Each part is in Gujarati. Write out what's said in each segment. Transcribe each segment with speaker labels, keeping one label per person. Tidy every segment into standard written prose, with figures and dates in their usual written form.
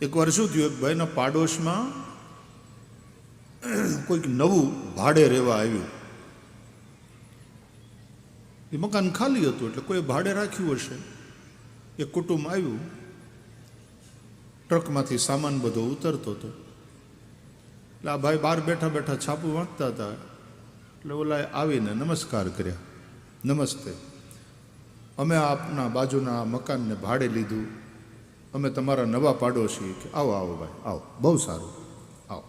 Speaker 1: એકવાર શું થયું, એક ભાઈના પાડોશમાં કોઈક નવું ભાડે રહેવા આવ્યું. એ મકાન ખાલી હતું એટલે કોઈ ભાડે રાખ્યું હશે. એક કુટુંબ આવ્યું, ટ્રકમાંથી સામાન બધો ઉતરતો હતો. એટલે આ ભાઈ બહાર બેઠા બેઠા છાપું વાંચતા હતા. એટલે ઓલા આવીને નમસ્કાર કર્યા. નમસ્તે, અમે આપના બાજુના મકાનને ભાડે લીધું, અમે તમારા નવા પાડોશી. કે આવો આવો ભાઈ આવો, બહુ સારું, આવો.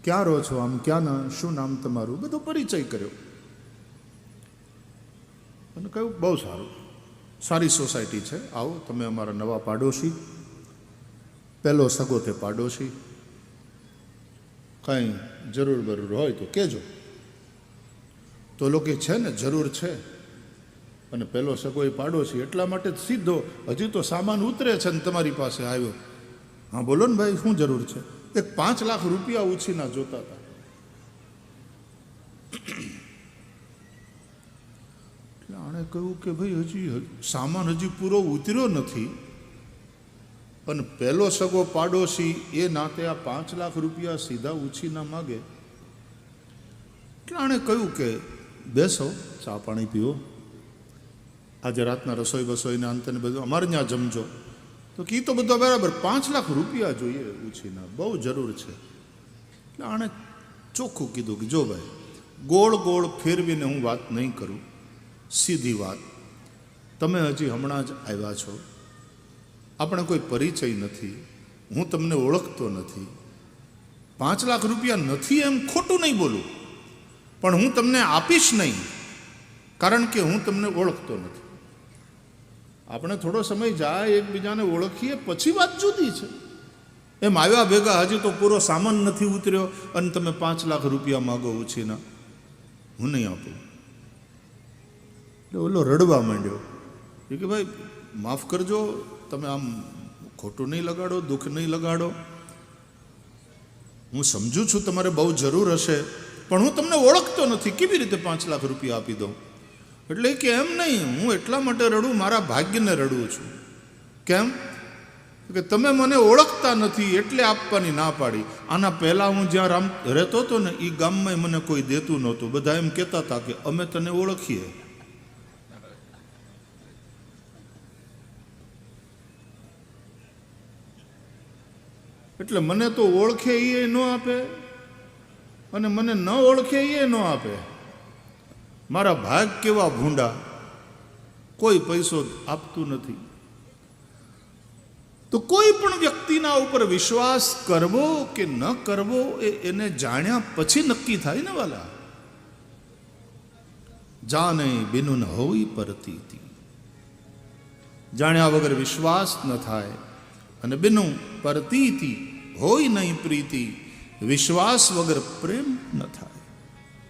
Speaker 1: ક્યાં રહો છો? આમ ક્યાંના, શું નામ તમારું? બધો પરિચય કર્યો અને કહ્યું બહુ સારું, સારી સોસાયટી છે, આવો તમે અમારા નવા પાડોશી. પહેલો સગો તે પાડોશી, કાંઈ જરૂર બરૂર હોય તો કહેજો. તો લોકો છે ને જરૂર છે, અને પહેલો સગો એ પાડોશી, એટલા માટે સીધો હજી તો સામાન ઉતરે છે ને તમારી પાસે આવ્યો. હા બોલો ને ભાઈ, શું જરૂર છે? એક 5 લાખ રૂપિયા ઉછીના જોતા હતા. એટલે આણે કહ્યું કે ભાઈ હજી સામાન હજી પૂરો ઉતર્યો નથી, અને પહેલો સગો પાડોશી એ નાતે આ 5 લાખ રૂપિયા સીધા ઉછીના માગે. એટલે આણે કહ્યું કે બેસો, ચા પાણી પીવો, આજે રાતના રસોઈ બસોઈના અંતે બધું અમારે ત્યાં જમજો. તો કે તો બધો બરાબર, 5 લાખ રૂપિયા જોઈએ ઉછીના, બહુ જરૂર છે. એટલે આણે ચોખ્ખું કીધું કે જો ભાઈ, ગોળ ગોળ ફેરવીને હું વાત નહીં કરું, સીધી વાત. તમે હજી હમણાં જ આવ્યા છો, આપણે કોઈ પરિચય નથી, હું તમને ઓળખતો નથી. 5 લાખ રૂપિયા નથી એમ ખોટું નહીં બોલું, પણ હું તમને આપીશ નહીં, કારણ કે હું તમને ઓળખતો નથી. આપણે થોડો સમય જાય, એકબીજાને ઓળખીએ, પછી વાત જુદી છે. એમ આવ્યા ભેગા હજી તો પૂરો સામાન નથી ઉતર્યો અને તમે 5 લાખ રૂપિયા માગો ઉછીના, હું નહીં આપું. એટલે ઓલો રડવા માંડ્યો. એ કે ભાઈ માફ કરજો, તમે આમ ખોટું નહીં લગાડો, દુઃખ નહીં લગાડો, હું સમજુ છું તમારે બહુ જરૂર હશે, પણ હું તમને ઓળખતો નથી, કેવી રીતે 5 લાખ રૂપિયા આપી દઉં? એટલે કે એમ નહીં, હું એટલા માટે રડું, મારા ભાગ્યને રડું છું. કેમ? કે તમે મને ઓળખતા નથી એટલે આપવાની ના પાડી. આના પહેલાં હું જ્યાં રહેતો હતો ને એ ગામમાં મને કોઈ દેતું નહોતું. બધા એમ કહેતા હતા કે અમે તને ઓળખીએ. એટલે મને તો ઓળખે એ ન આપે, અને મને ન ઓળખે એ ન આપે. મારા ભાગ કેવા ભૂંડા, કોઈ પૈસો આપતું નથી. તો કોઈ પણ વ્યક્તિના ઉપર વિશ્વાસ કરવો કે ન કરવો એ એને જાણ્યા પછી નક્કી થાય ને વાલા. જાને બિનુ ન હોય પરતીતી, જાણ્યા વગર વિશ્વાસ ન થાય, અને બિનુ પરતીતી હોય નહીં પ્રીતિ, વિશ્વાસ વગર પ્રેમ ન થાય.